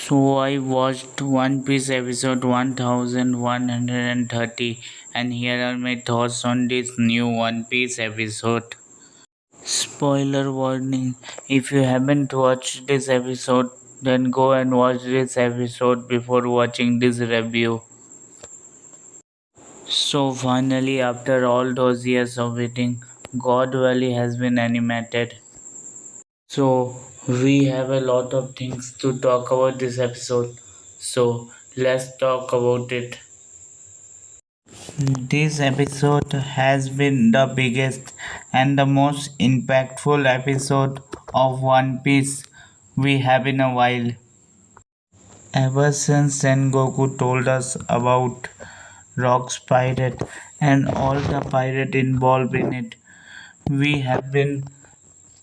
So I watched One Piece episode 1130 and here are my thoughts on this new One Piece episode. Spoiler warning, if you haven't watched this episode then go and watch this episode before watching this review. So finally after all those years of waiting, God Valley has been animated. So we have a lot of things to talk about this episode. So let's talk about it. This episode has been the biggest and the most impactful episode of One Piece we have in a while. Ever since Sengoku told us about Rock's pirate and all the pirate involved in it, we have been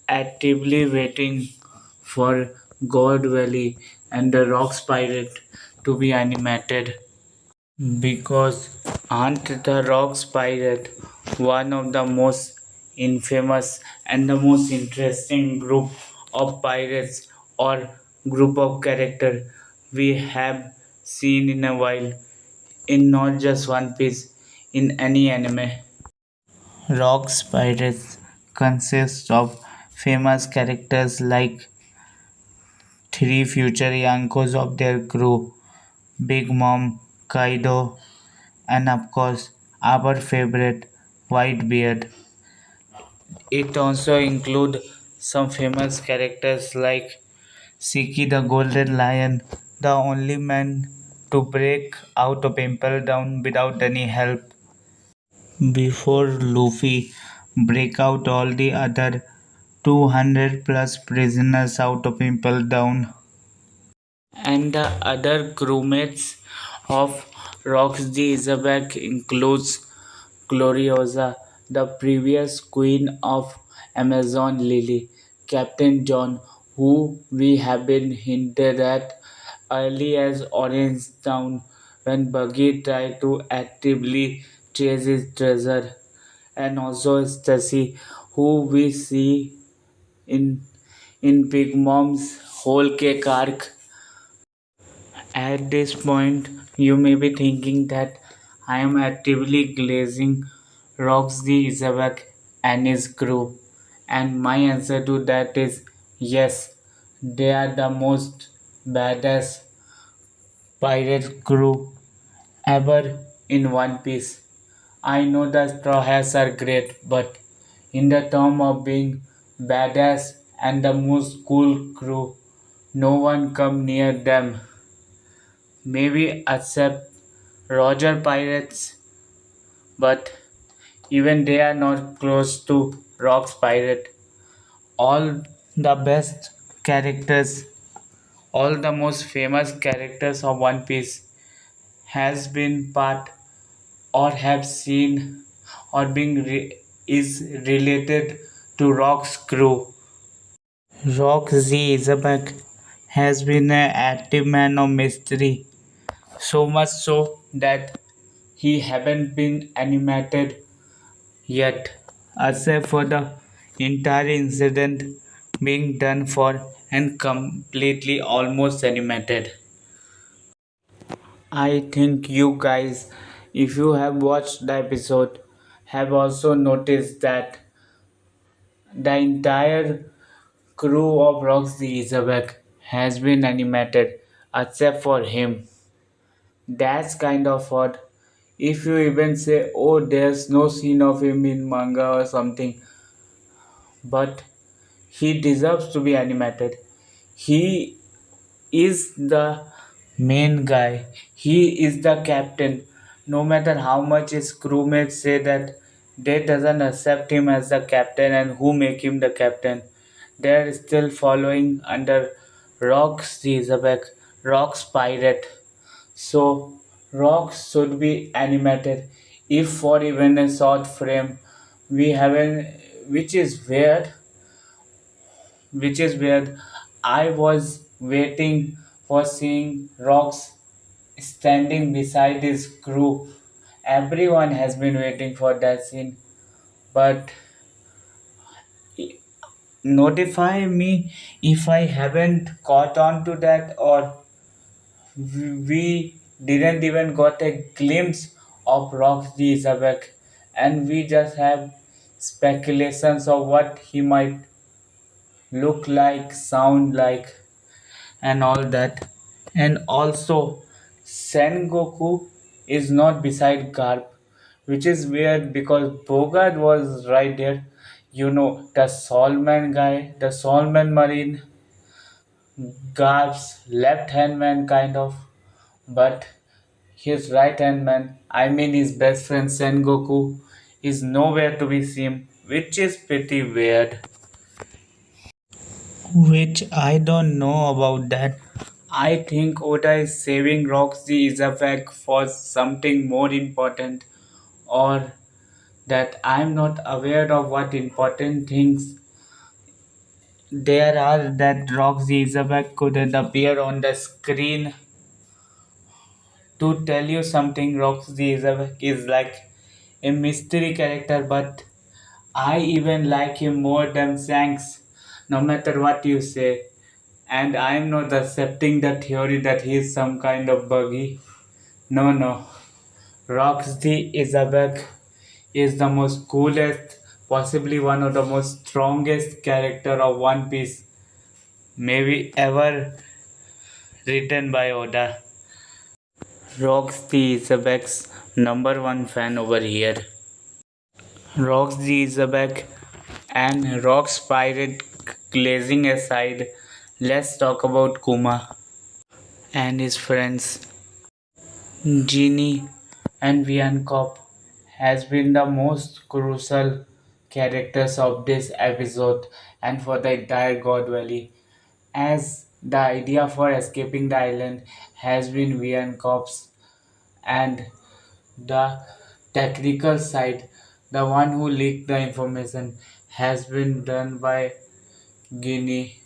actively waiting for God Valley and the Rocks Pirate to be animated because aren't the Rocks Pirate one of the most infamous and the most interesting group of pirates or group of character we have seen in a while in not just One Piece, in any anime. Rocks Pirates consists of famous characters like three future Yankos of their crew, Big Mom, Kaido, and of course our favorite Whitebeard. It also includes some famous characters like Siki the Golden Lion, the only man to break out of Impel Down without any help. Before Luffy break out all the other 200 plus prisoners out of Impel Down. And the other crewmates of Roxy Isabek includes Gloriosa, the previous queen of Amazon Lily, Captain John, who we have been hinted at early as Orange Town when Buggy tried to actively chase his treasure, and also Stacy, who we see in Big Mom's whole cake arc. At this point, you may be thinking that I am actively glazing Roxy Izabek and his crew, and my answer to that is yes, they are the most badass pirate crew ever in One Piece. I know the Straw Hats are great, but in the term of being badass and the most cool crew, no one come near them. Maybe except Roger Pirates, but even they are not close to Rock's Pirate. All the best characters, all the most famous characters of One Piece has been part or have seen or is related to Rock's crew. Rock Z Isabek has been an active man of mystery, so much so that he haven't been animated yet, except for the entire incident being done for and completely almost animated. I think you guys, if you have watched the episode, have also noticed that the entire crew of Roxy Isabek has been animated except for him. That's kind of odd. If you even say, oh, there's no scene of him in manga or something, but he deserves to be animated. He is the main guy, he is the captain. No matter how much his crewmates say that they doesn't accept him as the captain and who make him the captain, they're still following under Rock's Razorback, Rock's pirate. So Rocks should be animated if for even a short frame we haven't, which is weird, which is where I was waiting for seeing Rocks standing beside his crew. Everyone has been waiting for that scene, but notify me if I haven't caught on to that, or We didn't even got a glimpse of Roxy Isabek, and we just have speculations of what he might look like, sound like, and all that. And also, Sengoku is not beside Garp, which is weird because Bogart was right there. You know, the Solman guy, the Solman Marine, Garp's left hand man, kind of, but his right hand man, I mean his best friend Sengoku, is nowhere to be seen, which is pretty weird. Which I don't know about that. I think Oda is saving Roxy Izafek for something more important, or that I'm not aware of what important things there are that Roxy Izafek couldn't appear on the screen. To tell you something, Roxy Izafek is like a mystery character, but I even like him more than Shanks, no matter what you say. And I'm not accepting the theory that he is some kind of buggy. No, no. Roxy Isabek is the most coolest, possibly one of the most strongest character of One Piece, maybe ever written by Oda. Roxy Isabek's number one fan over here. Roxy Isabek and Rock's pirate glazing aside, let's talk about Kuma and his friends. Genie and Viancop has been the most crucial characters of this episode and for the entire God Valley, as the idea for escaping the island has been Viancop's, and the technical side, the one who leaked the information, has been done by Guinea.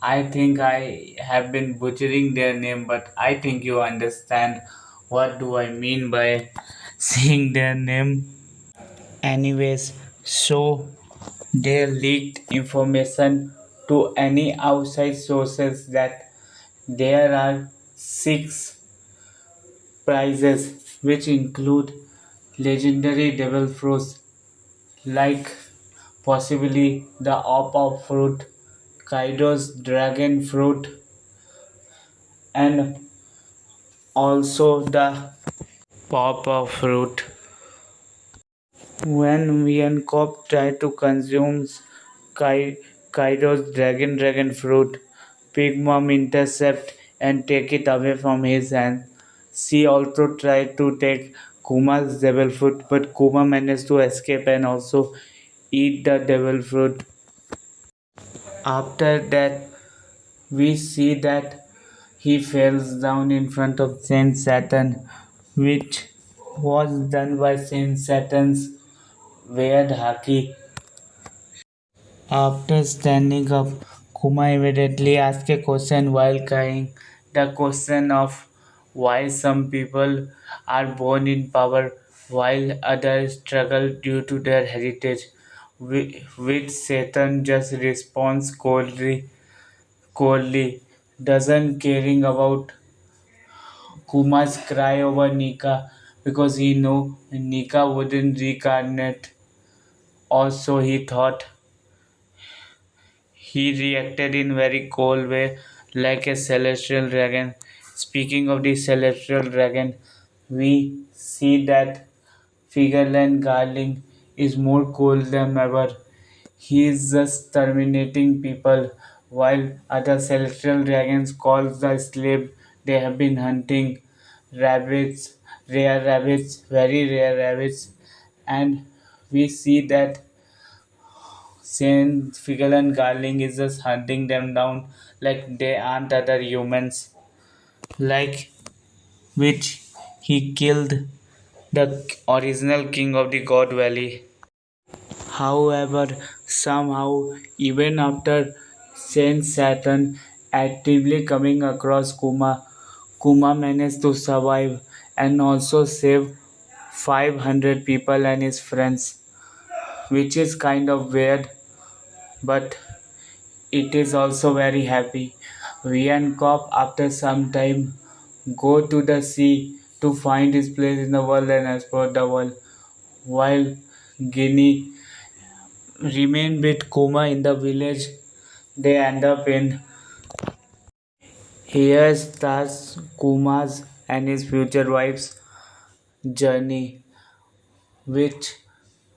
I think I have been butchering their name, but I think you understand what do I mean by saying their name. Anyways, so they leaked information to any outside sources that there are six prizes which include legendary devil fruits like possibly the op fruit, Kaido's dragon fruit, and also the pawpaw fruit. When Viancop tried to consume Kai- Kaido's dragon fruit, Pig Mom intercept and take it away from his hand. She also tried to take Kuma's devil fruit, but Kuma managed to escape and also eat the devil fruit. After that, we see that he falls down in front of Saint Saturn, which was done by Saint Saturn's weird haki. After standing up, Kuma immediately asked a question while crying. The question of why some people are born in power while others struggle due to their heritage, which Saturn just responds coldly, doesn't caring about Kuma's cry over Nika because he knew Nika wouldn't reincarnate. Also, he thought he reacted in very cold way like a celestial dragon. Speaking of the celestial dragon, we see that Figureland Garling is more cold than ever. He is just terminating people while other celestial dragons call the slave they have been hunting rabbits, rare rabbits, very rare rabbits, and we see that Saint Figel and Garling is just hunting them down like they aren't other humans, like which he killed the original king of the God Valley. However, somehow, even after Saint Saturn actively coming across Kuma managed to survive and also save 500 people and his friends, which is kind of weird, but it is also very happy. Ryankop, after some time, go to the sea to find his place in the world and explore the world, while Guinea remain with Kuma in the village. They end up in here starts Kuma's and his future wife's journey, which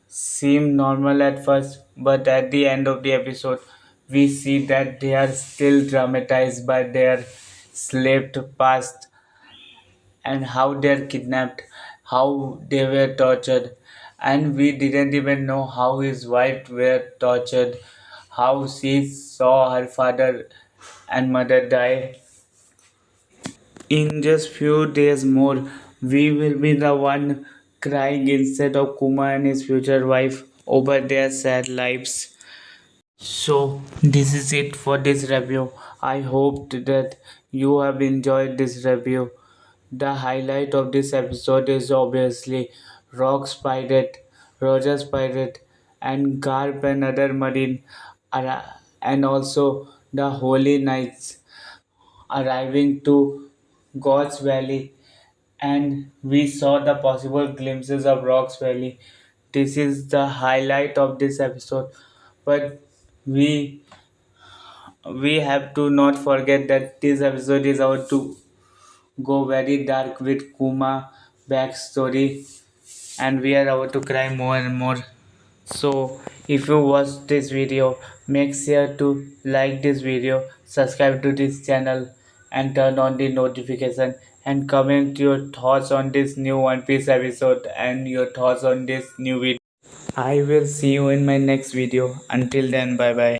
seemed normal at first, but at the end of the episode, we see that they are still traumatized by their slaved past and how they're kidnapped, how they were tortured, and we didn't even know how his wife were tortured, how she saw her father and mother die. In just few days more, we will be the one crying instead of Kumar and his future wife over their sad lives. So, this is it for this review. I hope that you have enjoyed this review. The highlight of this episode is obviously Rock's pirate, Roger's pirate, and Garp and other marine, and also the Holy Knights arriving to God's Valley, and we saw the possible glimpses of Rock's Valley. This is the highlight of this episode, but we we have to not forget that this episode is about to go very dark with Kuma backstory, and we are about to cry more and more. So, if you watch this video, make sure to like this video, subscribe to this channel, and turn on the notification. And comment your thoughts on this new One Piece episode and your thoughts on this new video. I will see you in my next video. Until then, bye bye.